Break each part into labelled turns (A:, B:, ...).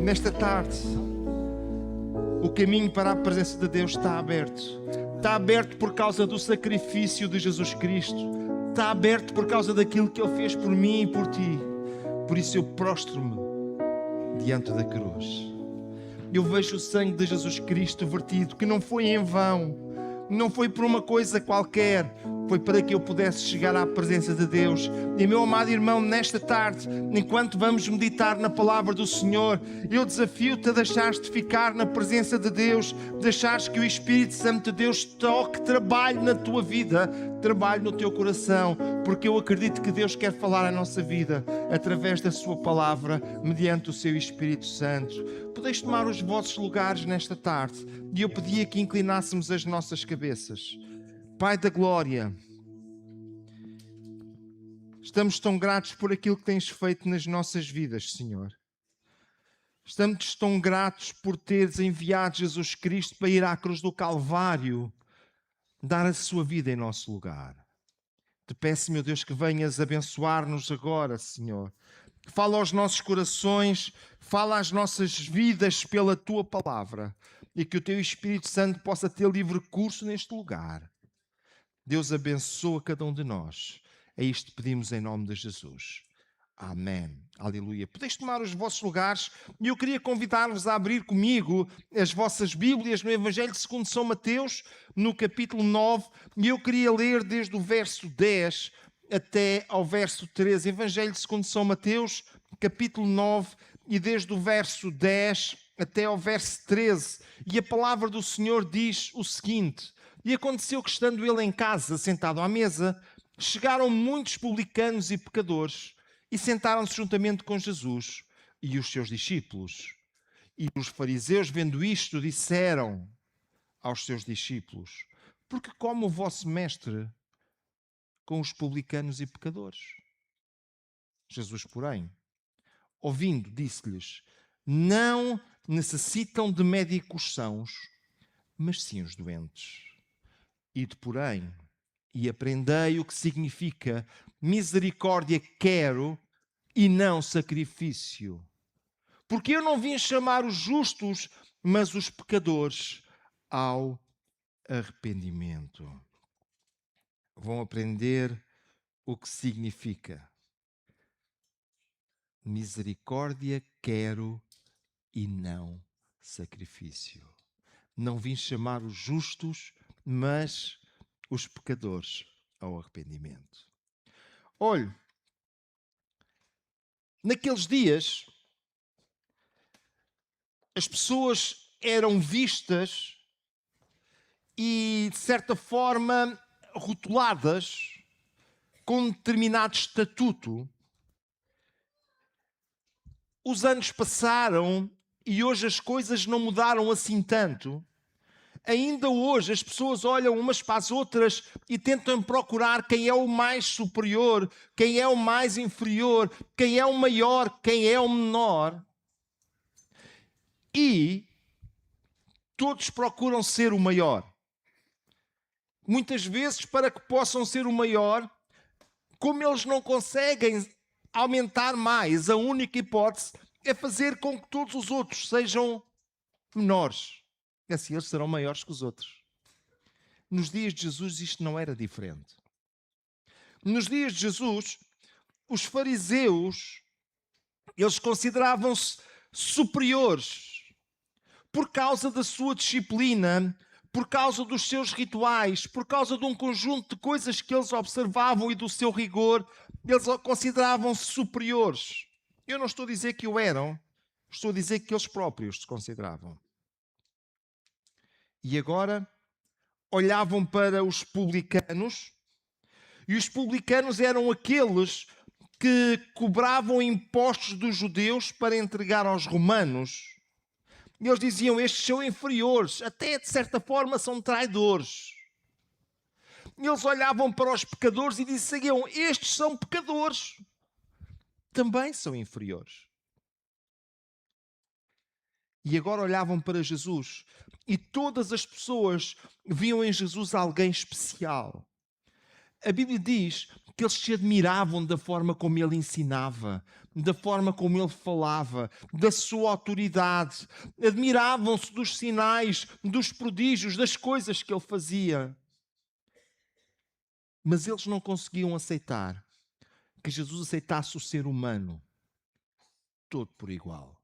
A: Nesta tarde, o caminho para a presença de Deus está aberto. Está aberto por causa do sacrifício de Jesus Cristo. Está aberto por causa daquilo que Ele fez por mim e por ti. Por isso eu prostro-me diante da cruz. Eu vejo o sangue de Jesus Cristo vertido, que não foi em vão, não foi por uma coisa qualquer, foi para que eu pudesse chegar à presença de Deus. E meu amado irmão, nesta tarde, enquanto vamos meditar na palavra do Senhor, eu desafio-te a deixares-te ficar na presença de Deus, deixares que o Espírito Santo de Deus toque, trabalhe na tua vida, trabalhe no teu coração, porque eu acredito que Deus quer falar a nossa vida através da sua palavra, mediante o seu Espírito Santo. Podeis tomar os vossos lugares nesta tarde e eu pedia que inclinássemos as nossas cabeças. Pai da glória, estamos tão gratos por aquilo que tens feito nas nossas vidas, Senhor. Estamos tão gratos por teres enviado Jesus Cristo para ir à cruz do Calvário, dar a sua vida em nosso lugar. Te peço, meu Deus, que venhas abençoar-nos agora, Senhor. Fala aos nossos corações, fala às nossas vidas pela Tua palavra e que o Teu Espírito Santo possa ter livre curso neste lugar. Deus abençoa cada um de nós. É isto que pedimos em nome de Jesus. Amém. Aleluia. Podeis tomar os vossos lugares e eu queria convidar-vos a abrir comigo as vossas Bíblias no Evangelho segundo São Mateus, no capítulo 9, e eu queria ler desde o verso 10 até ao verso 13. Evangelho segundo São Mateus, capítulo 9, e desde o verso 10 até ao verso 13. E a palavra do Senhor diz o seguinte: E aconteceu que, estando ele em casa, sentado à mesa, chegaram muitos publicanos e pecadores e sentaram-se juntamente com Jesus e os seus discípulos. E os fariseus, vendo isto, disseram aos seus discípulos: Porque come o vosso mestre com os publicanos e pecadores? Jesus, porém, ouvindo, disse-lhes: Não necessitam de médicos sãos, mas sim os doentes. Ide, porém, e aprendei o que significa misericórdia quero e não sacrifício. Porque eu não vim chamar os justos, mas os pecadores ao arrependimento. Vão aprender o que significa misericórdia quero e não sacrifício. Não vim chamar os justos, mas os pecadores ao arrependimento. Olhe, naqueles dias, as pessoas eram vistas e, de certa forma, rotuladas com um determinado estatuto. Os anos passaram e hoje as coisas não mudaram assim tanto. Ainda hoje as pessoas olham umas para as outras e tentam procurar quem é o mais superior, quem é o mais inferior, quem é o maior, quem é o menor. E todos procuram ser o maior. Muitas vezes, para que possam ser o maior, como eles não conseguem aumentar mais, a única hipótese é fazer com que todos os outros sejam menores. E assim eles serão maiores que os outros. Nos dias de Jesus isto não era diferente. Nos dias de Jesus, os fariseus, eles consideravam-se superiores por causa da sua disciplina, por causa dos seus rituais, por causa de um conjunto de coisas que eles observavam e do seu rigor, eles consideravam-se superiores. Eu não estou a dizer que o eram, estou a dizer que eles próprios se consideravam. E agora olhavam para os publicanos, e os publicanos eram aqueles que cobravam impostos dos judeus para entregar aos romanos. E eles diziam: estes são inferiores, até de certa forma são traidores. E eles olhavam para os pecadores e diziam: estes são pecadores, também são inferiores. E agora olhavam para Jesus e todas as pessoas viam em Jesus alguém especial. A Bíblia diz que eles se admiravam da forma como ele ensinava, da forma como ele falava, da sua autoridade. Admiravam-se dos sinais, dos prodígios, das coisas que ele fazia. Mas eles não conseguiam aceitar que Jesus aceitasse o ser humano todo por igual.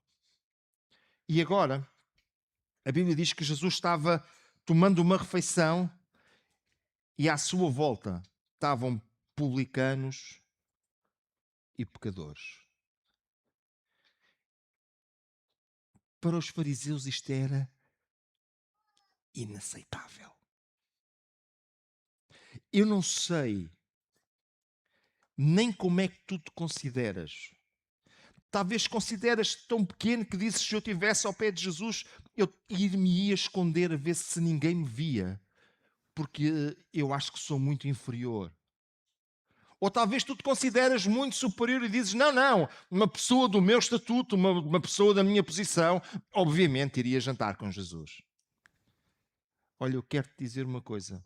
A: E agora, a Bíblia diz que Jesus estava tomando uma refeição e à sua volta estavam publicanos e pecadores. Para os fariseus isto era inaceitável. Eu não sei nem como é que tu te consideras. Talvez consideras-te tão pequeno que dizes, se eu estivesse ao pé de Jesus, eu ir-me-ia esconder a ver se ninguém me via, porque eu acho que sou muito inferior. Ou talvez tu te consideras muito superior e dizes, não, uma pessoa do meu estatuto, uma pessoa da minha posição, obviamente iria jantar com Jesus. Olha, eu quero te dizer uma coisa.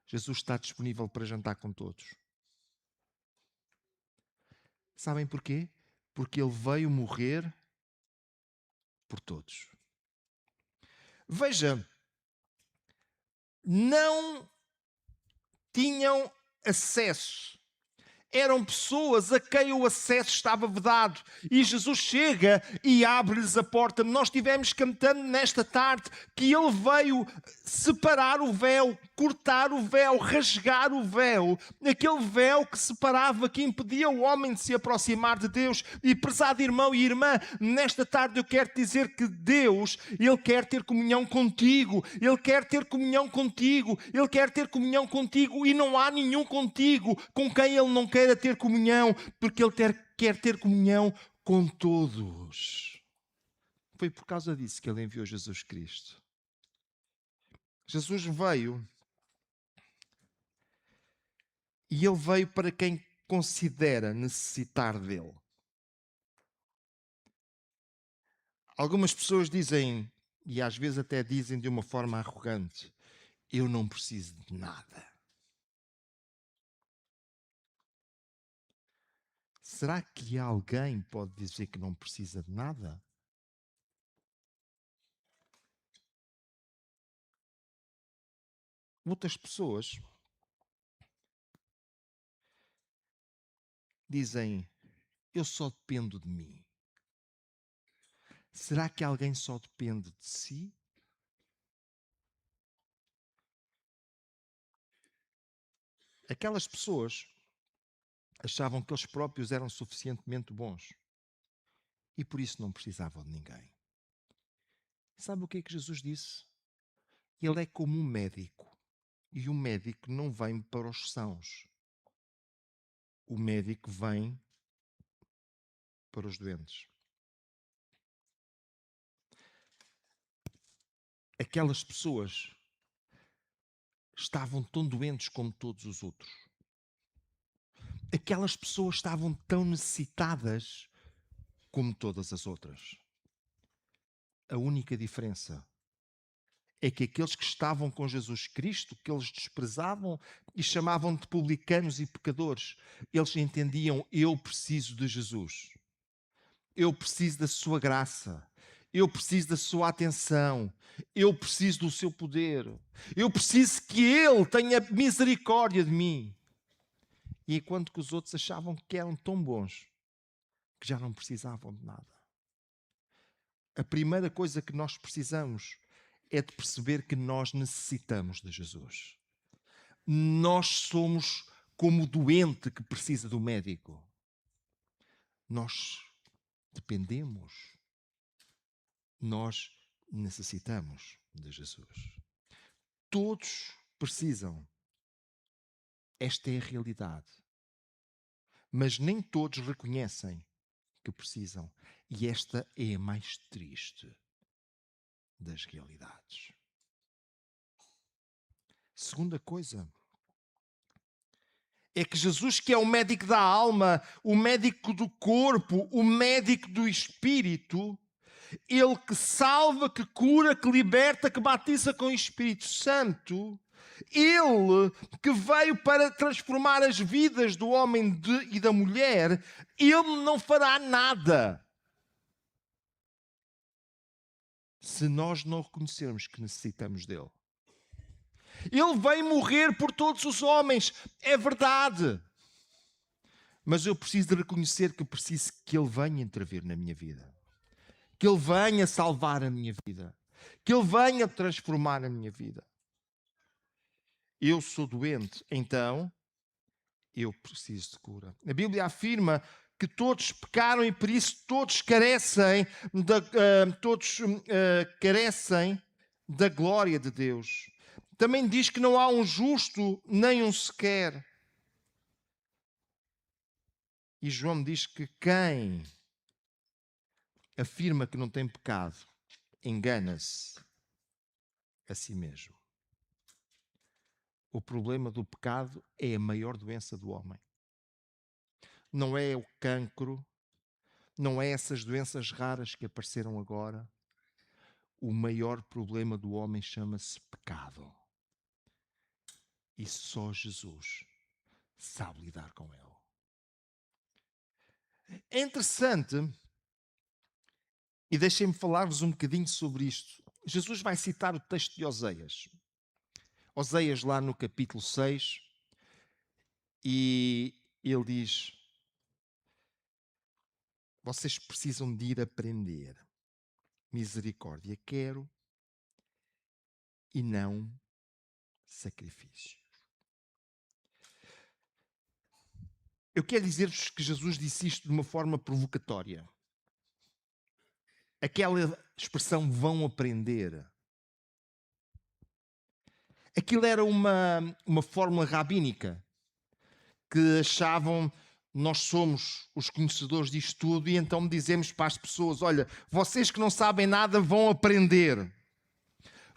A: Jesus está disponível para jantar com todos. Sabem porquê? Porque ele veio morrer por todos. Veja, não tinham acesso. Eram pessoas a quem o acesso estava vedado. E Jesus chega e abre-lhes a porta. Nós estivemos cantando nesta tarde que ele veio separar o véu, cortar o véu, rasgar o véu. Aquele véu que separava, que impedia o homem de se aproximar de Deus. E prezado irmão e irmã, nesta tarde eu quero dizer que Deus, Ele quer ter comunhão contigo. Ele quer ter comunhão contigo. Ele quer ter comunhão contigo. E não há nenhum contigo com quem Ele não queira ter comunhão, porque Ele quer ter comunhão com todos. Foi por causa disso que Ele enviou Jesus Cristo. Jesus veio e Ele veio para quem considera necessitar dele. Algumas pessoas dizem, e às vezes até dizem de uma forma arrogante, eu não preciso de nada. Será que alguém pode dizer que não precisa de nada? Outras pessoas dizem, eu só dependo de mim. Será que alguém só depende de si? Aquelas pessoas achavam que eles próprios eram suficientemente bons e por isso não precisavam de ninguém. Sabe o que é que Jesus disse? Ele é como um médico e o médico não vem para os sãos. O médico vem para os doentes. Aquelas pessoas estavam tão doentes como todos os outros. Aquelas pessoas estavam tão necessitadas como todas as outras. A única diferença é que aqueles que estavam com Jesus Cristo, que eles desprezavam e chamavam de publicanos e pecadores, eles entendiam, eu preciso de Jesus. Eu preciso da sua graça. Eu preciso da sua atenção. Eu preciso do seu poder. Eu preciso que Ele tenha misericórdia de mim. E enquanto que os outros achavam que eram tão bons, que já não precisavam de nada. A primeira coisa que nós precisamos é de perceber que nós necessitamos de Jesus. Nós somos como o doente que precisa do médico. Nós dependemos. Nós necessitamos de Jesus. Todos precisam. Esta é a realidade. Mas nem todos reconhecem que precisam. E esta é a mais triste das realidades. Segunda coisa é que Jesus, que é o médico da alma, o médico do corpo, o médico do espírito, Ele que salva, que cura, que liberta, que batiza com o Espírito Santo, Ele que veio para transformar as vidas do homem e da mulher, Ele não fará nada se nós não reconhecermos que necessitamos dele. Ele veio morrer por todos os homens, é verdade. Mas eu preciso de reconhecer que preciso que Ele venha intervir na minha vida. Que Ele venha salvar a minha vida. Que Ele venha transformar a minha vida. Eu sou doente, então eu preciso de cura. A Bíblia afirma que todos pecaram e por isso todos carecem da glória de Deus. Também diz que não há um justo nem um sequer. E João diz que quem afirma que não tem pecado engana-se a si mesmo. O problema do pecado é a maior doença do homem. Não é o cancro, não é essas doenças raras que apareceram agora. O maior problema do homem chama-se pecado. E só Jesus sabe lidar com ele. É interessante, e deixem-me falar-vos um bocadinho sobre isto. Jesus vai citar o texto de Oseias. Oseias lá no capítulo 6, e ele diz: vocês precisam de ir aprender. Misericórdia quero e não sacrifício. Eu quero dizer-vos que Jesus disse isto de uma forma provocatória. Aquela expressão vão aprender. Aquilo era uma fórmula rabínica que achavam nós somos os conhecedores disto tudo e então dizemos para as pessoas: olha, vocês que não sabem nada vão aprender.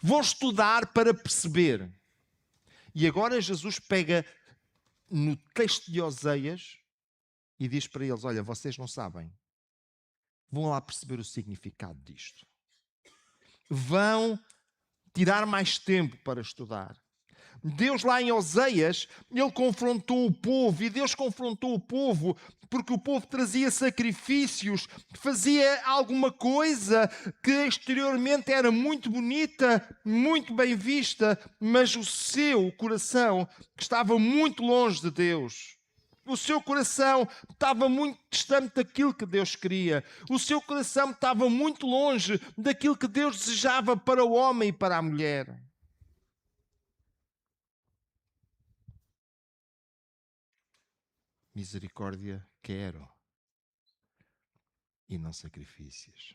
A: Vão estudar para perceber. E agora Jesus pega no texto de Oseias e diz para eles: olha, vocês não sabem. Vão lá perceber o significado disto. Vão tirar mais tempo para estudar. Deus lá em Oseias, Ele confrontou o povo, e Deus confrontou o povo porque o povo trazia sacrifícios, fazia alguma coisa que exteriormente era muito bonita, muito bem vista, mas o seu coração estava muito longe de Deus. O seu coração estava muito distante daquilo que Deus queria. O seu coração estava muito longe daquilo que Deus desejava para o homem e para a mulher. Misericórdia quero e não sacrifícios.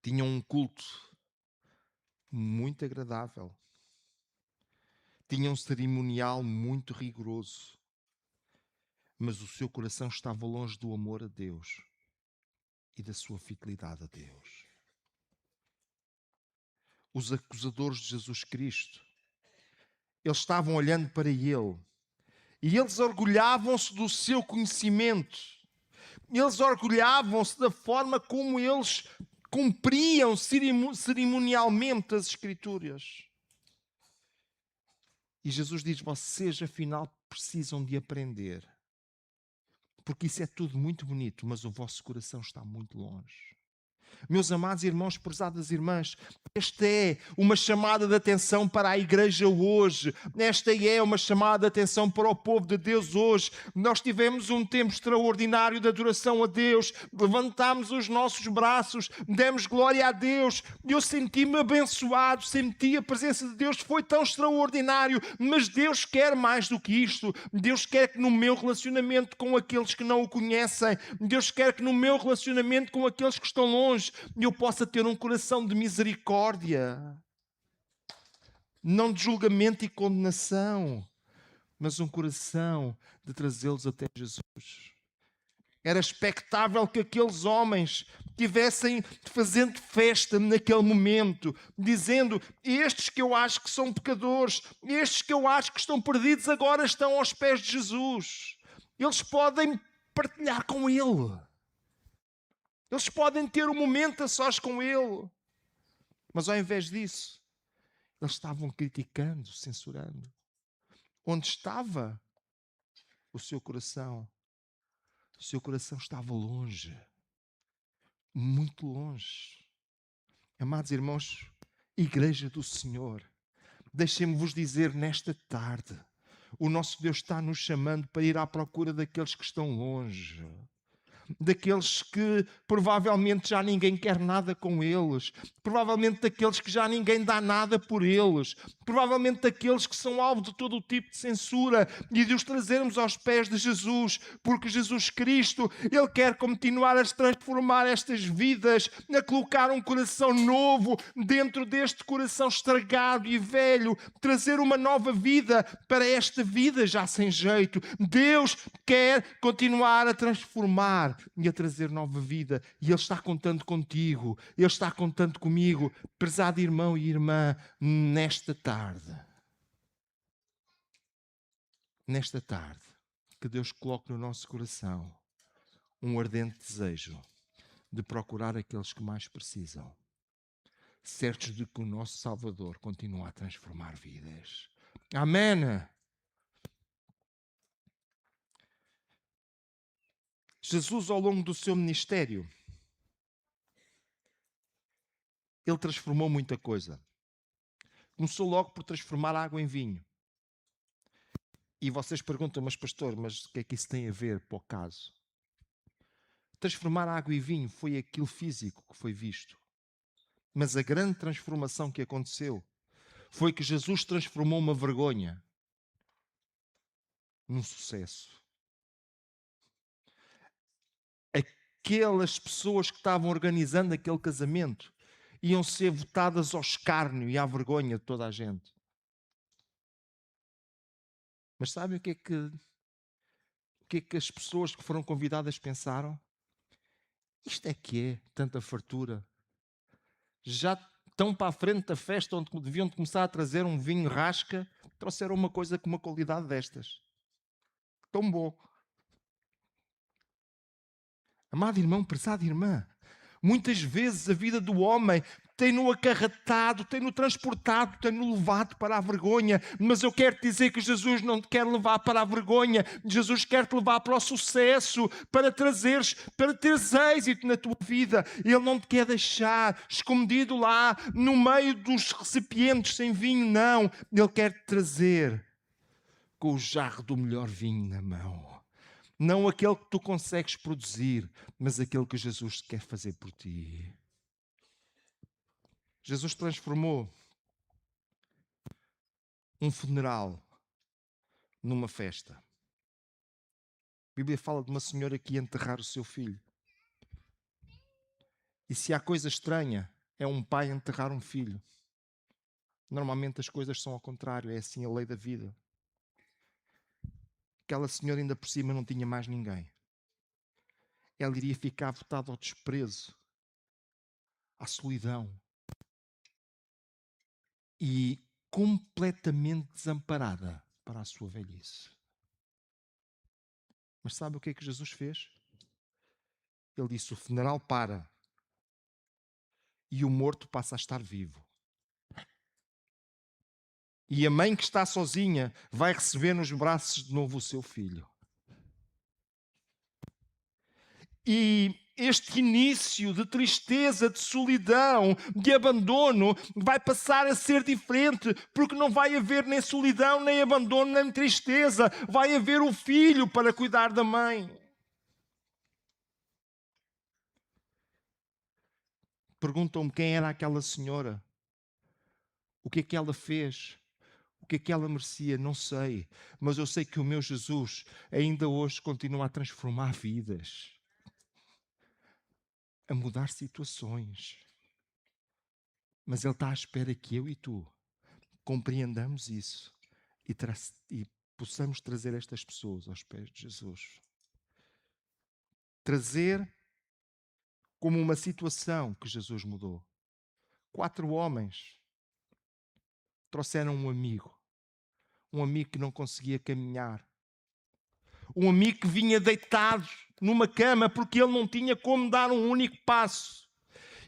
A: Tinham um culto muito agradável. Tinham um cerimonial muito rigoroso. Mas o seu coração estava longe do amor a Deus e da sua fidelidade a Deus. Os acusadores de Jesus Cristo, eles estavam olhando para Ele e eles orgulhavam-se do seu conhecimento. Eles orgulhavam-se da forma como eles cumpriam cerimonialmente as Escrituras. E Jesus diz: vocês afinal precisam de aprender. Porque isso é tudo muito bonito, mas o vosso coração está muito longe. Meus amados irmãos, prezadas irmãs, esta é uma chamada de atenção para a igreja hoje. Esta é uma chamada de atenção para o povo de Deus hoje. Nós tivemos um tempo extraordinário de adoração a Deus. Levantámos os nossos braços, demos glória a Deus. Eu senti-me abençoado, senti a presença de Deus. Foi tão extraordinário. Mas Deus quer mais do que isto. Deus quer que no meu relacionamento com aqueles que não o conhecem, Deus quer que no meu relacionamento com aqueles que estão longe, eu possa ter um coração de misericórdia, não de julgamento e condenação, mas um coração de trazê-los até Jesus. Era expectável que aqueles homens tivessem fazendo festa naquele momento, dizendo: estes que eu acho que são pecadores, estes que eu acho que estão perdidos, agora estão aos pés de Jesus. Eles podem partilhar com Ele. Eles podem ter um momento a sós com Ele. Mas ao invés disso, Eles estavam criticando, censurando. Onde estava o seu coração? O seu coração estava longe. Muito longe. Amados irmãos, Igreja do Senhor, deixem-me vos dizer nesta tarde, o nosso Deus está nos chamando para ir à procura daqueles que estão longe. Daqueles que provavelmente já ninguém quer nada com eles, provavelmente daqueles que já ninguém dá nada por eles, provavelmente daqueles que são alvo de todo o tipo de censura, e de os trazermos aos pés de Jesus, porque Jesus Cristo, Ele quer continuar a transformar estas vidas, a colocar um coração novo dentro deste coração estragado e velho, trazer uma nova vida para esta vida já sem jeito. Deus quer continuar a transformar e a trazer nova vida, e Ele está contando contigo, Ele está contando comigo, prezado irmão e irmã, nesta tarde, que Deus coloque no nosso coração um ardente desejo de procurar aqueles que mais precisam, certos de que o nosso Salvador continua a transformar vidas. Amém. Jesus, ao longo do seu ministério, Ele transformou muita coisa. Começou logo por transformar água em vinho. E vocês perguntam, mas pastor, mas o que é que isso tem a ver para o caso? Transformar água em vinho foi aquilo físico que foi visto. Mas a grande transformação que aconteceu foi que Jesus transformou uma vergonha num sucesso. Aquelas pessoas que estavam organizando aquele casamento iam ser votadas ao escárnio e à vergonha de toda a gente. Mas sabem o que é que as pessoas que foram convidadas pensaram? Isto é que é tanta fartura. Já estão para a frente da festa onde deviam começar a trazer um vinho rasca, trouxeram uma coisa com uma qualidade destas. Tão bom. Amado irmão, prezada irmã, muitas vezes a vida do homem tem-no acarretado, tem-no transportado, tem-no levado para a vergonha. Mas eu quero te dizer que Jesus não te quer levar para a vergonha. Jesus quer te levar para o sucesso, para teres êxito na tua vida. Ele não te quer deixar escondido lá, no meio dos recipientes sem vinho, não. Ele quer te trazer com o jarro do melhor vinho na mão. Não aquele que tu consegues produzir, mas aquele que Jesus quer fazer por ti. Jesus transformou um funeral numa festa. A Bíblia fala de uma senhora que ia enterrar o seu filho. E se há coisa estranha, é um pai enterrar um filho. Normalmente as coisas são ao contrário, é assim a lei da vida. Aquela senhora ainda por cima não tinha mais ninguém. Ela iria ficar votada ao desprezo, à solidão. E completamente desamparada para a sua velhice. Mas sabe o que é que Jesus fez? Ele disse, o funeral para e o morto passa a estar vivo. E a mãe que está sozinha vai receber nos braços de novo o seu filho. E este início de tristeza, de solidão, de abandono, vai passar a ser diferente, porque não vai haver nem solidão, nem abandono, nem tristeza. Vai haver o filho para cuidar da mãe. Perguntam-me quem era aquela senhora. O que é que ela fez? O que é que ela merecia? Não sei. Mas eu sei que o meu Jesus ainda hoje continua a transformar vidas. A mudar situações. Mas Ele está à espera que eu e tu compreendamos isso e possamos trazer estas pessoas aos pés de Jesus. Trazer como uma situação que Jesus mudou. 4 homens trouxeram um amigo que não conseguia caminhar, um amigo que vinha deitado numa cama porque ele não tinha como dar um único passo.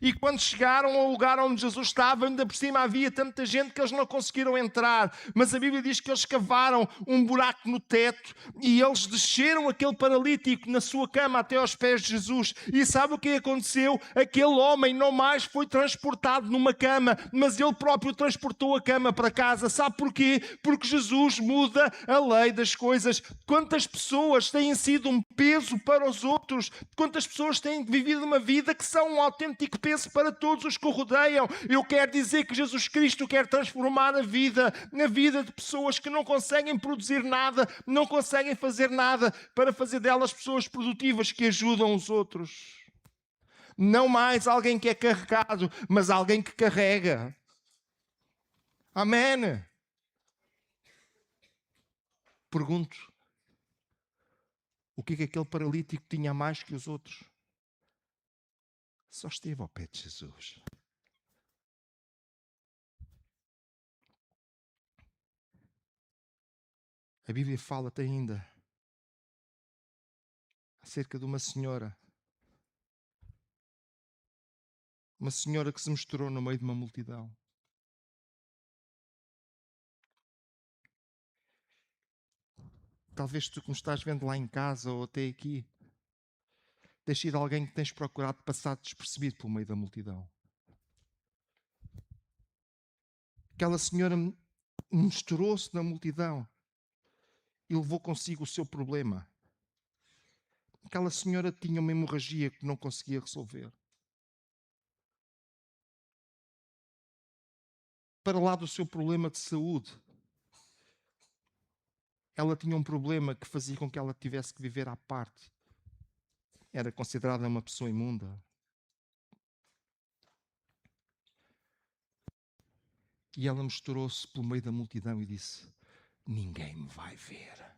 A: E quando chegaram ao lugar onde Jesus estava, ainda por cima havia tanta gente que eles não conseguiram entrar. Mas a Bíblia diz que eles cavaram um buraco no teto e eles desceram aquele paralítico na sua cama até aos pés de Jesus. E sabe o que aconteceu? Aquele homem não mais foi transportado numa cama, mas ele próprio transportou a cama para casa. Sabe porquê? Porque Jesus muda a lei das coisas. Quantas pessoas têm sido um peso para os outros? Quantas pessoas têm vivido uma vida que são um autêntico peso para todos os que o rodeiam? Eu quero dizer que Jesus Cristo quer transformar a vida, na vida de pessoas que não conseguem produzir nada, não conseguem fazer nada, para fazer delas pessoas produtivas que ajudam os outros. Não mais alguém que é carregado, mas alguém que carrega. Amém. Pergunto, o que é que aquele paralítico tinha a mais que os outros? Só esteve ao pé de Jesus. A Bíblia fala-te ainda acerca de uma senhora que se misturou no meio de uma multidão. Talvez tu, que me estás vendo lá em casa ou até aqui, tens sido alguém que tens procurado passar despercebido pelo meio da multidão. Aquela senhora misturou-se na multidão e levou consigo o seu problema. Aquela senhora tinha uma hemorragia que não conseguia resolver. Para lá do seu problema de saúde, ela tinha um problema que fazia com que ela tivesse que viver à parte. Era considerada uma pessoa imunda. E ela misturou-se pelo meio da multidão e disse: ninguém me vai ver.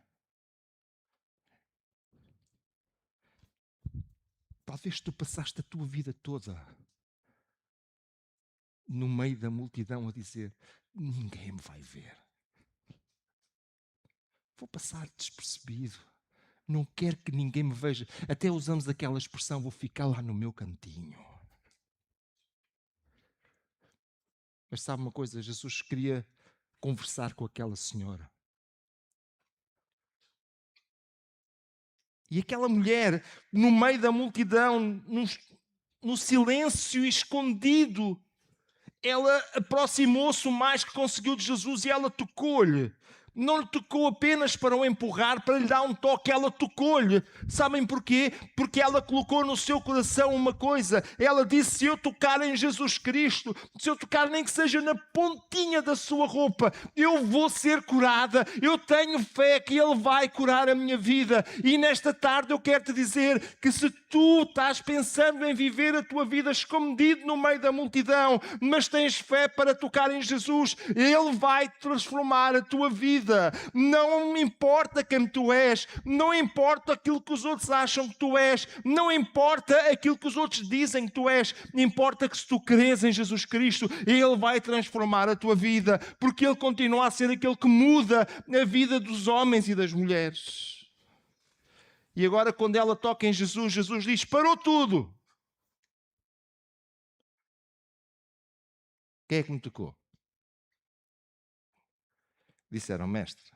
A: Talvez tu passaste a tua vida toda no meio da multidão a dizer: ninguém me vai ver. Vou passar despercebido. Não quero que ninguém me veja. Até usamos aquela expressão: vou ficar lá no meu cantinho. Mas sabe uma coisa? Jesus queria conversar com aquela senhora. E aquela mulher, no meio da multidão, no silêncio escondido, ela aproximou-se o mais que conseguiu de Jesus e ela tocou-lhe. Não lhe tocou apenas para o empurrar, para lhe dar um toque, ela tocou-lhe. Sabem porquê? Porque ela colocou no seu coração uma coisa. Ela disse: se eu tocar em Jesus Cristo, se eu tocar nem que seja na pontinha da sua roupa, eu vou ser curada. Eu tenho fé que Ele vai curar a minha vida. E nesta tarde eu quero te dizer que se tu estás pensando em viver a tua vida escondido no meio da multidão, mas tens fé para tocar em Jesus, Ele vai transformar a tua vida. Não importa quem tu és, não importa aquilo que os outros acham que tu és, não importa aquilo que os outros dizem que tu és, importa que se tu crês em Jesus Cristo, Ele vai transformar a tua vida, porque Ele continua a ser aquele que muda a vida dos homens e das mulheres. E agora, quando ela toca em Jesus, Jesus diz: parou tudo. Quem é que me tocou? Disseram: mestre,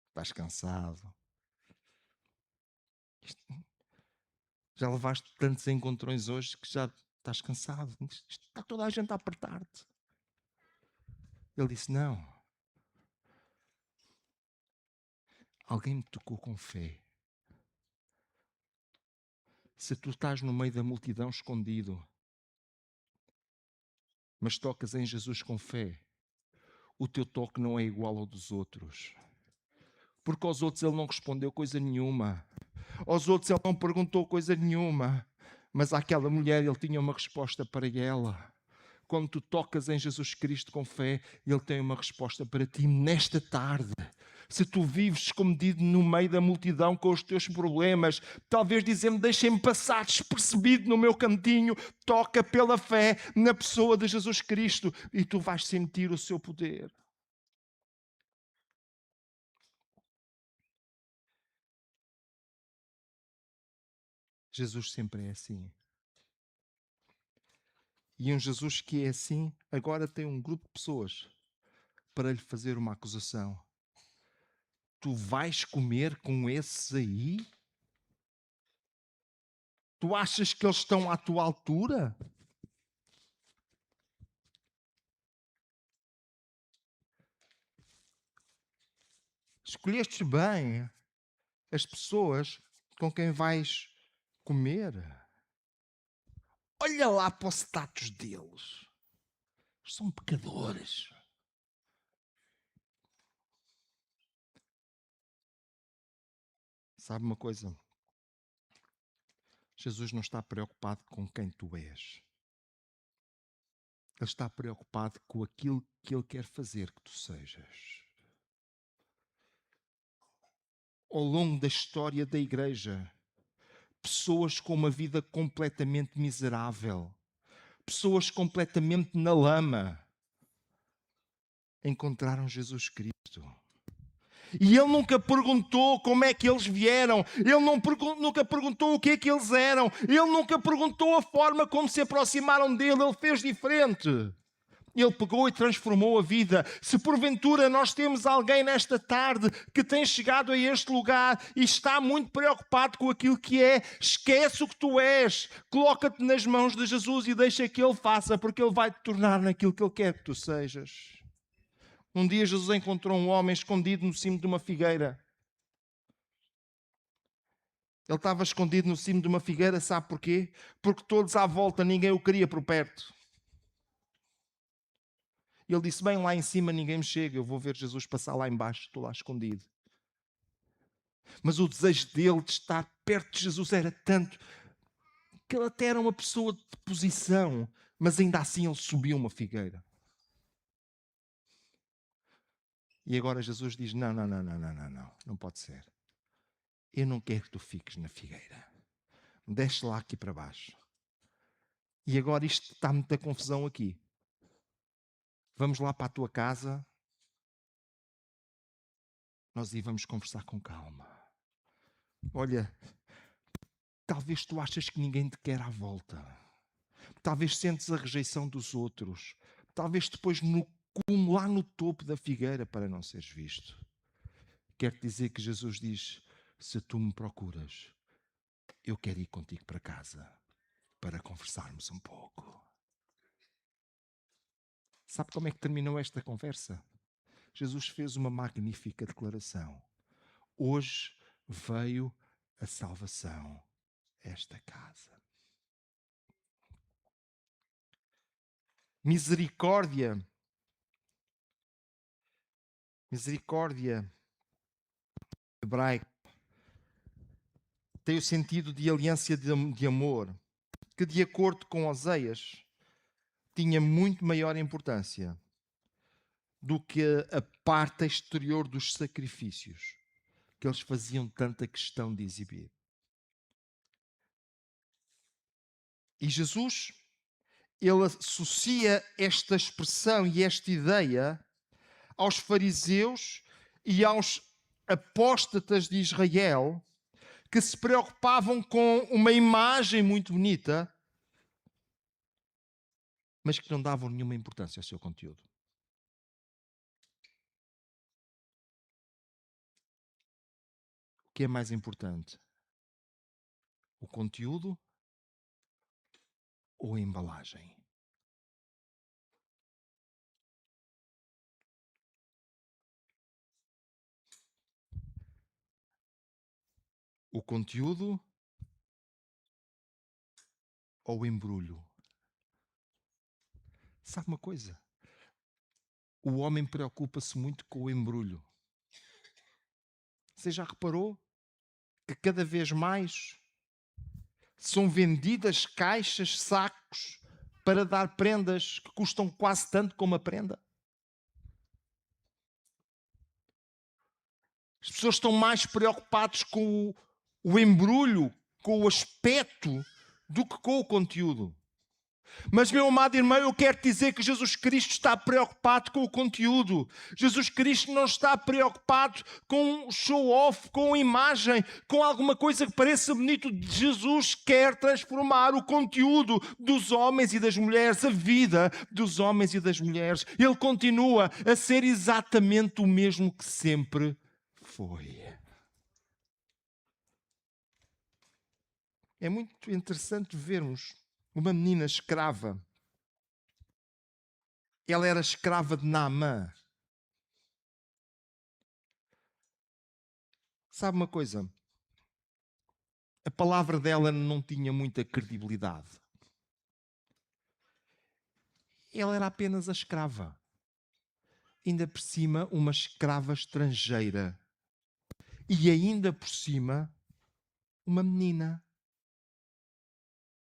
A: estás cansado. Já levaste tantos encontrões hoje que já estás cansado. Está toda a gente a apertar-te. Ele disse: não. Alguém me tocou com fé. Se tu estás no meio da multidão escondido, mas tocas em Jesus com fé, o teu toque não é igual ao dos outros. Porque aos outros ele não respondeu coisa nenhuma. Aos outros ele não perguntou coisa nenhuma. Mas àquela mulher ele tinha uma resposta para ela. Quando tu tocas em Jesus Cristo com fé, Ele tem uma resposta para ti nesta tarde. Se tu vives escondido no meio da multidão com os teus problemas, talvez dizendo: deixem-me passar despercebido no meu cantinho, toca pela fé na pessoa de Jesus Cristo e tu vais sentir o seu poder. Jesus sempre é assim. E um Jesus que é assim, agora tem um grupo de pessoas para lhe fazer uma acusação. Tu vais comer com esses aí? Tu achas que eles estão à tua altura? Escolhestes bem as pessoas com quem vais comer. Olha lá para o status deles. São pecadores. Sabe uma coisa? Jesus não está preocupado com quem tu és. Ele está preocupado com aquilo que Ele quer fazer que tu sejas. Ao longo da história da Igreja, pessoas com uma vida completamente miserável, pessoas completamente na lama, encontraram Jesus Cristo. E Ele nunca perguntou como é que eles vieram. Ele nunca perguntou o que é que eles eram. Ele nunca perguntou a forma como se aproximaram dele. Ele fez diferente. Ele pegou e transformou a vida. Se porventura nós temos alguém nesta tarde que tem chegado a este lugar e está muito preocupado com aquilo que é, esquece o que tu és. Coloca-te nas mãos de Jesus e deixa que Ele faça, porque Ele vai te tornar naquilo que Ele quer que tu sejas. Um dia Jesus encontrou um homem escondido no cimo de uma figueira. Ele estava escondido no cimo de uma figueira, sabe porquê? Porque todos à volta, ninguém o queria por perto. E ele disse, bem, lá em cima ninguém me chega, eu vou ver Jesus passar lá embaixo, estou lá escondido. Mas o desejo dele de estar perto de Jesus era tanto que ele até era uma pessoa de posição, mas ainda assim ele subiu uma figueira. E agora Jesus diz, não pode ser. Eu não quero que tu fiques na figueira. Desce lá aqui para baixo. E agora isto está muita confusão aqui. Vamos lá para a tua casa. Nós aí vamos conversar com calma. Olha, talvez tu achas que ninguém te quer à volta. Talvez sentes a rejeição dos outros. Talvez depois lá no topo da figueira para não seres visto. Quero dizer que Jesus diz, se tu me procuras, eu quero ir contigo para casa para conversarmos um pouco. Sabe como é que terminou esta conversa? Jesus fez uma magnífica declaração. Hoje veio a salvação a esta casa. Misericórdia hebraico tem o sentido de aliança de amor, que de acordo com Oseias tinha muito maior importância do que a parte exterior dos sacrifícios que eles faziam tanta questão de exibir. E Jesus, ele associa esta expressão e esta ideia aos fariseus e aos apóstatas de Israel que se preocupavam com uma imagem muito bonita, mas que não davam nenhuma importância ao seu conteúdo. O que é mais importante? O conteúdo ou a embalagem? O conteúdo ou o embrulho? Sabe uma coisa? O homem preocupa-se muito com o embrulho. Você já reparou que cada vez mais são vendidas caixas, sacos, para dar prendas que custam quase tanto como a prenda? As pessoas estão mais preocupadas com o embrulho, com o aspecto, do que com o conteúdo. Mas, meu amado irmão, eu quero dizer que Jesus Cristo está preocupado com o conteúdo. Jesus Cristo não está preocupado com show-off, com imagem, com alguma coisa que pareça bonito. Jesus quer transformar o conteúdo dos homens e das mulheres, a vida dos homens e das mulheres. Ele continua a ser exatamente o mesmo que sempre foi. É muito interessante vermos uma menina escrava. Ela era escrava de Naamã. Sabe uma coisa? A palavra dela não tinha muita credibilidade. Ela era apenas a escrava. Ainda por cima, uma escrava estrangeira. E ainda por cima, uma menina.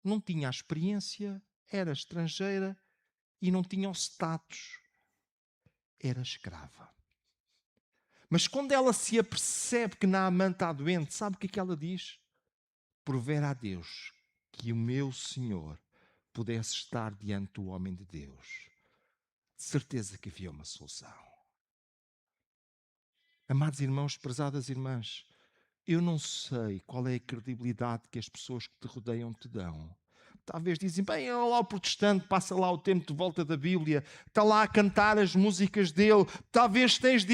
A: Não tinha a experiência, era estrangeira e não tinha o status. Era escrava. Mas quando ela se apercebe que Naamã está doente, sabe o que ela diz? Provera a Deus que o meu Senhor pudesse estar diante do homem de Deus. De certeza que havia uma solução. Amados irmãos, prezadas irmãs, eu não sei qual é a credibilidade que as pessoas que te rodeiam te dão. Talvez dizem, bem, olha lá o protestante, passa lá o tempo de volta da Bíblia, está lá a cantar as músicas dele. Talvez tens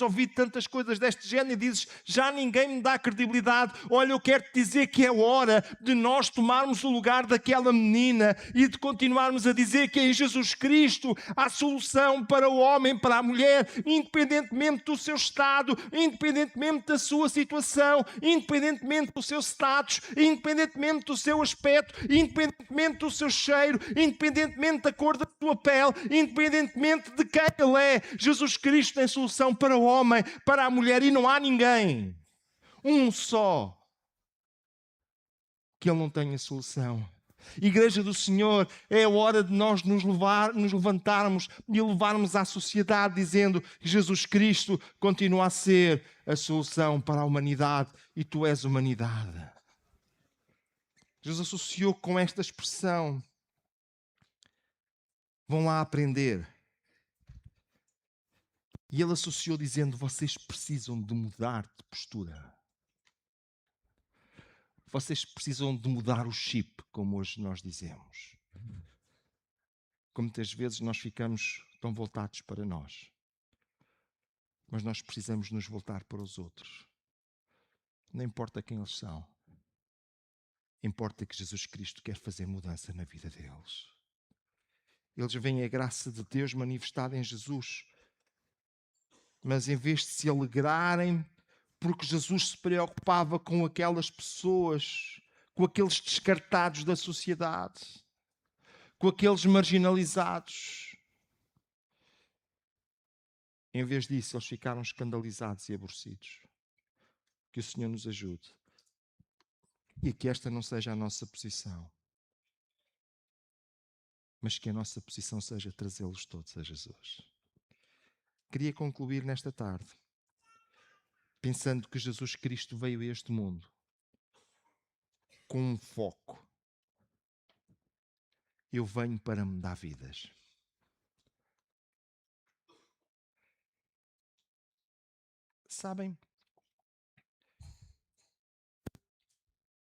A: ouvido tantas coisas deste género e dizes, já ninguém me dá credibilidade. Olha, eu quero te dizer que é hora de nós tomarmos o lugar daquela menina e de continuarmos a dizer que em Jesus Cristo há solução para o homem, para a mulher, independentemente do seu estado, independentemente da sua situação, independentemente do seu status, independentemente do seu aspecto, independentemente do seu cheiro, independentemente da cor da sua pele, independentemente de quem ele é. Jesus Cristo tem solução para o homem, para a mulher, e não há ninguém, um só, que ele não tenha solução. Igreja do Senhor, é a hora de nós nos levantarmos e levarmos à sociedade dizendo que Jesus Cristo continua a ser a solução para a humanidade e tu és humanidade. Jesus associou com esta expressão. Vão lá aprender. E ele associou dizendo, vocês precisam de mudar de postura. Vocês precisam de mudar o chip, como hoje nós dizemos. Como muitas vezes nós ficamos tão voltados para nós. Mas nós precisamos nos voltar para os outros. Não importa quem eles são. Importa que Jesus Cristo quer fazer mudança na vida deles. Eles veem a graça de Deus manifestada em Jesus. Mas em vez de se alegrarem porque Jesus se preocupava com aquelas pessoas, com aqueles descartados da sociedade, com aqueles marginalizados, em vez disso eles ficaram escandalizados e aborrecidos. Que o Senhor nos ajude. E que esta não seja a nossa posição, mas que a nossa posição seja trazê-los todos a Jesus. Queria concluir nesta tarde, pensando que Jesus Cristo veio a este mundo com um foco. Eu venho para me dar vidas. Sabem,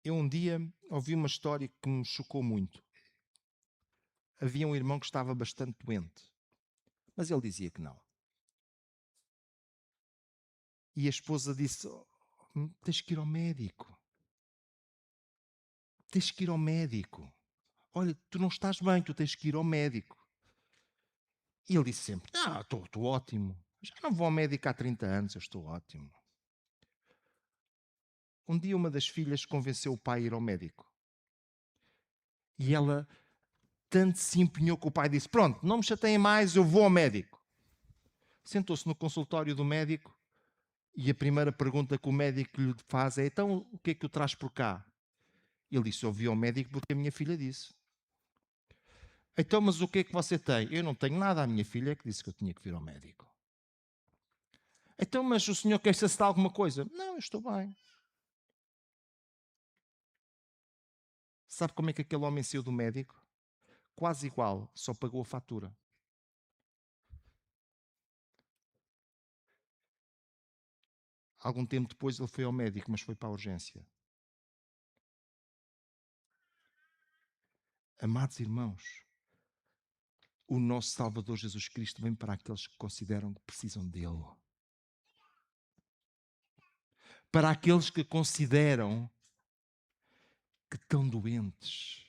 A: eu um dia ouvi uma história que me chocou muito. Havia um irmão que estava bastante doente, mas ele dizia que não. E a esposa disse, tens que ir ao médico. Tens que ir ao médico. Olha, tu não estás bem, tu tens que ir ao médico. E ele disse sempre, estou ótimo. Já não vou ao médico há 30 anos, eu estou ótimo. Um dia uma das filhas convenceu o pai a ir ao médico. E ela tanto se empenhou que o pai disse, pronto, não me chateiem mais, eu vou ao médico. Sentou-se no consultório do médico e a primeira pergunta que o médico lhe faz é, então o que é que o traz por cá? Ele disse, eu vi ao médico porque a minha filha disse. Então, mas o que é que você tem? Eu não tenho nada, a minha filha é que disse que eu tinha que vir ao médico. Então, mas o senhor queixa-se de alguma coisa? Não, eu estou bem. Sabe como é que aquele homem saiu do médico? quase igual, só pagou a fatura. Algum tempo depois ele foi ao médico, mas foi para a urgência. Amados irmãos, o nosso Salvador Jesus Cristo vem para aqueles que consideram que precisam dele. Para aqueles que consideram que estão doentes.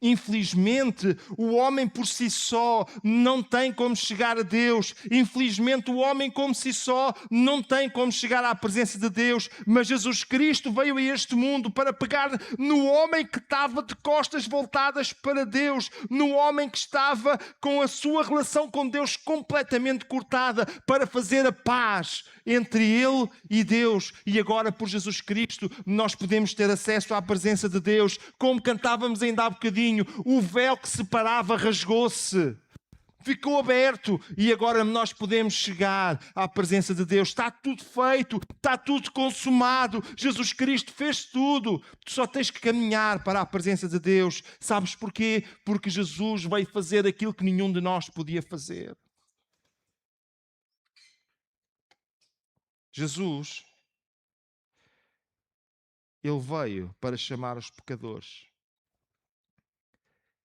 A: Infelizmente, o homem por si só não tem como chegar a Deus. Infelizmente, o homem por si só não tem como chegar à presença de Deus. Mas Jesus Cristo veio a este mundo para pegar no homem que estava de costas voltadas para Deus, no homem que estava com a sua relação com Deus completamente cortada, para fazer a paz entre ele e Deus. E agora, por Jesus Cristo, nós podemos ter acesso à presença de Deus. Como cantávamos ainda há bocadinho, o véu que separava rasgou-se, ficou aberto, e agora nós podemos chegar à presença de Deus. Está tudo feito, está tudo consumado. Jesus Cristo fez tudo. Tu só tens que caminhar para a presença de Deus. Sabes porquê? Porque Jesus veio fazer aquilo que nenhum de nós podia fazer. Jesus, ele veio para chamar os pecadores.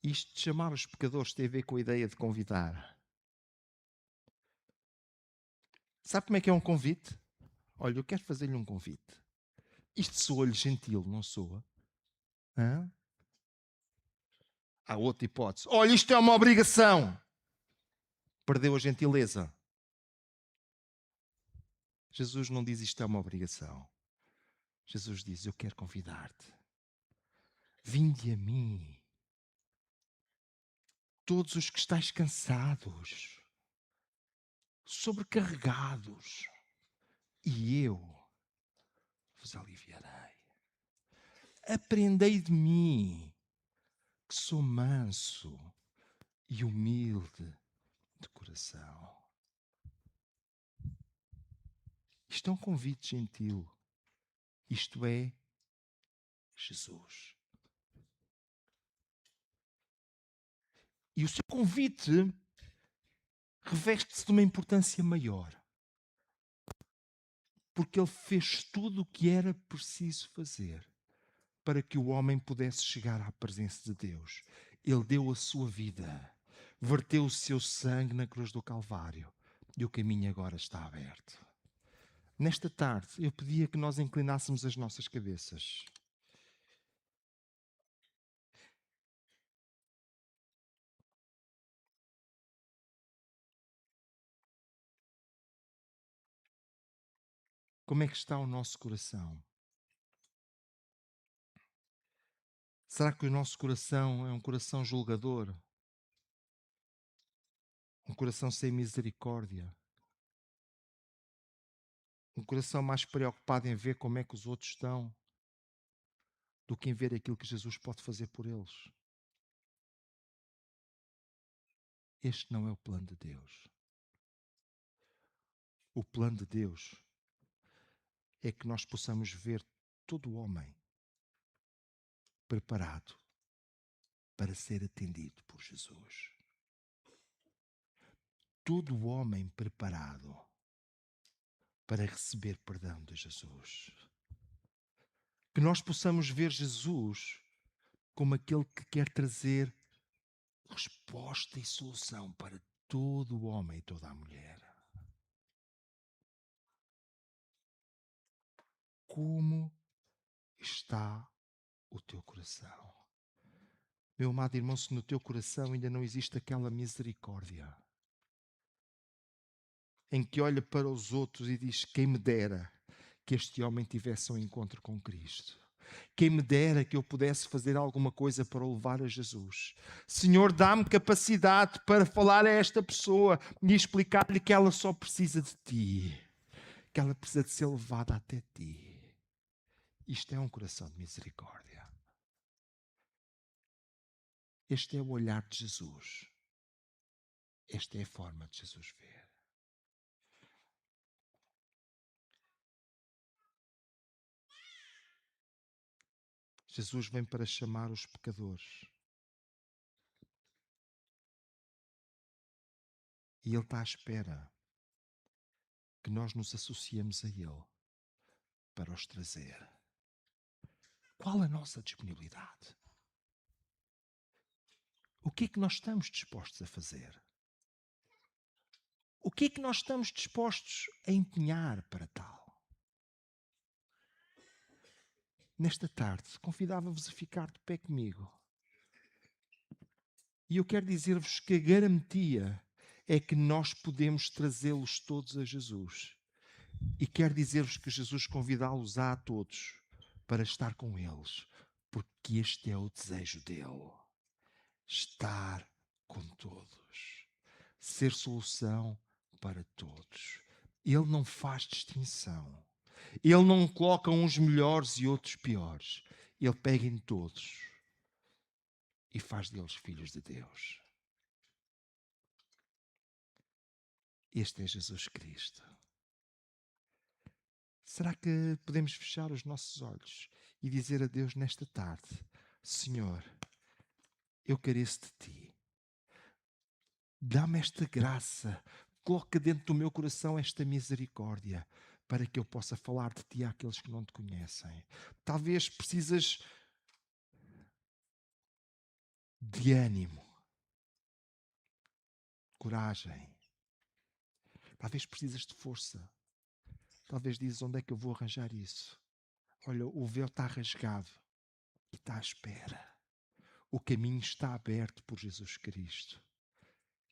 A: Isto de chamar os pecadores tem a ver com a ideia de convidar. Sabe como é que é um convite? Olha, eu quero fazer-lhe um convite. Isto soa-lhe gentil, não soa? Hã? Há outra hipótese. Olha, isto é uma obrigação. Perdeu a gentileza. Jesus não diz isto é uma obrigação. Jesus diz, eu quero convidar-te. Vinde a mim. Todos os que estáis cansados, sobrecarregados, e eu vos aliviarei. Aprendei de mim, que sou manso e humilde de coração. Isto é um convite gentil. Isto é Jesus. E o seu convite reveste-se de uma importância maior. Porque ele fez tudo o que era preciso fazer para que o homem pudesse chegar à presença de Deus. Ele deu a sua vida, verteu o seu sangue na cruz do Calvário, e o caminho agora está aberto. Nesta tarde, eu pedia que nós inclinássemos as nossas cabeças. Como é que está o nosso coração? Será que o nosso coração é um coração julgador? Um coração sem misericórdia? Um coração mais preocupado em ver como é que os outros estão do que em ver aquilo que Jesus pode fazer por eles? Este não é o plano de Deus. O plano de Deus é que nós possamos ver todo o homem preparado para ser atendido por Jesus. Todo o homem preparado para receber perdão de Jesus. Que nós possamos ver Jesus como aquele que quer trazer resposta e solução para todo o homem e toda a mulher. Como está o teu coração? Meu amado irmão, se no teu coração ainda não existe aquela misericórdia em que olha para os outros e diz, quem me dera que este homem tivesse um encontro com Cristo. Quem me dera que eu pudesse fazer alguma coisa para o levar a Jesus. Senhor, dá-me capacidade para falar a esta pessoa e explicar-lhe que ela só precisa de Ti. Que ela precisa de ser levada até Ti. Isto é um coração de misericórdia. Este é o olhar de Jesus. Esta é a forma de Jesus ver. Jesus vem para chamar os pecadores. E Ele está à espera que nós nos associemos a Ele para os trazer. Qual a nossa disponibilidade? O que é que nós estamos dispostos a fazer? O que é que nós estamos dispostos a empenhar para tal? Nesta tarde, convidava-vos a ficar de pé comigo. E eu quero dizer-vos que a garantia é que nós podemos trazê-los todos a Jesus. E quero dizer-vos que Jesus convidá-los a todos para estar com eles, porque este é o desejo dele. Estar com todos. Ser solução para todos. Ele não faz distinção. Ele não coloca uns melhores e outros piores. Ele pega em todos e faz deles filhos de Deus. Este é Jesus Cristo. Será que podemos fechar os nossos olhos e dizer a Deus nesta tarde: Senhor, eu careço de Ti. Dá-me esta graça. Coloca dentro do meu coração esta misericórdia para que eu possa falar de Ti àqueles que não Te conhecem. Talvez precisas de ânimo, coragem. Talvez precisas de força. Talvez dizes: onde é que eu vou arranjar isso? Olha, o véu está rasgado e está à espera. O caminho está aberto por Jesus Cristo.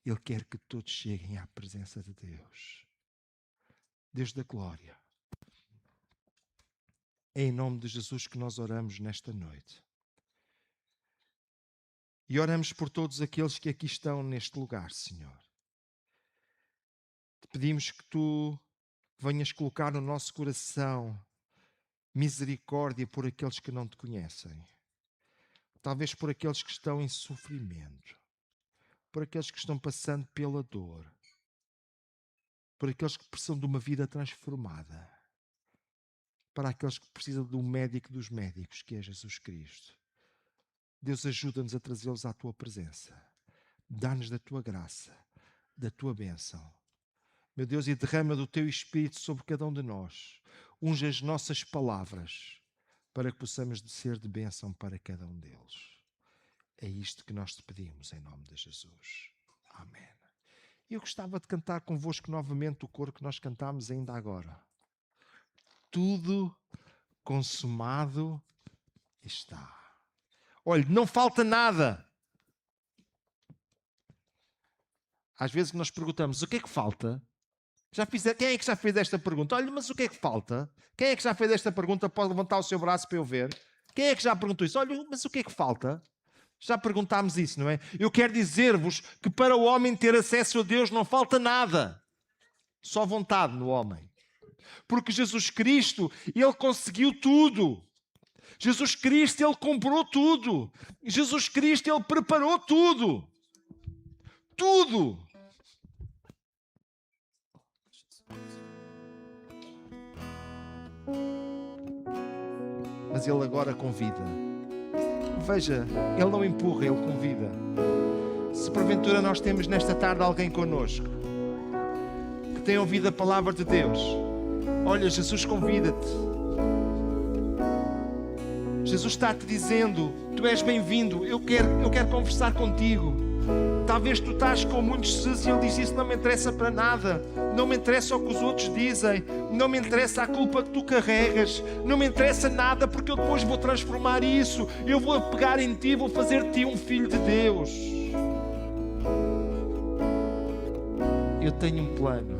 A: Ele quer que todos cheguem à presença de Deus. Deus da glória. É em nome de Jesus que nós oramos nesta noite. E oramos por todos aqueles que aqui estão neste lugar, Senhor. Te pedimos que Tu venhas colocar no nosso coração misericórdia por aqueles que não Te conhecem. Talvez por aqueles que estão em sofrimento. Por aqueles que estão passando pela dor. Por aqueles que precisam de uma vida transformada. Para aqueles que precisam de um médico dos médicos, que é Jesus Cristo. Deus, ajuda-nos a trazê-los à Tua presença. Dá-nos da Tua graça, da Tua bênção. Meu Deus, e derrama do Teu Espírito sobre cada um de nós. Unge as nossas palavras para que possamos ser de bênção para cada um deles. É isto que nós Te pedimos em nome de Jesus. Amém. Eu gostava de cantar convosco novamente o coro que nós cantámos ainda agora. Tudo consumado está. Olha, não falta nada. Às vezes nós perguntamos: o que é que falta? Quem é que já fez esta pergunta? Olha, mas o que é que falta? Quem é que já fez esta pergunta? Pode levantar o seu braço para eu ver. Quem é que já perguntou isso? Olha, mas o que é que falta? Já perguntámos isso, não é? Eu quero dizer-vos que para o homem ter acesso a Deus não falta nada. Só vontade no homem. Porque Jesus Cristo, Ele conseguiu tudo. Jesus Cristo, Ele comprou tudo. Jesus Cristo, Ele preparou tudo. Tudo. Mas Ele agora convida. Veja, Ele não empurra, Ele convida. Se porventura nós temos nesta tarde alguém connosco que tem ouvido a palavra de Deus, olha, Jesus convida-te. Jesus está-te dizendo: tu és bem-vindo, eu quero conversar contigo. Talvez tu estás com muitos ses e Ele diz: isso não me interessa para nada. Não me interessa o que os outros dizem. Não me interessa a culpa que tu carregas. Não me interessa nada, porque eu depois vou transformar isso. Eu vou pegar em ti, vou fazer de ti um filho de Deus. Eu tenho um plano.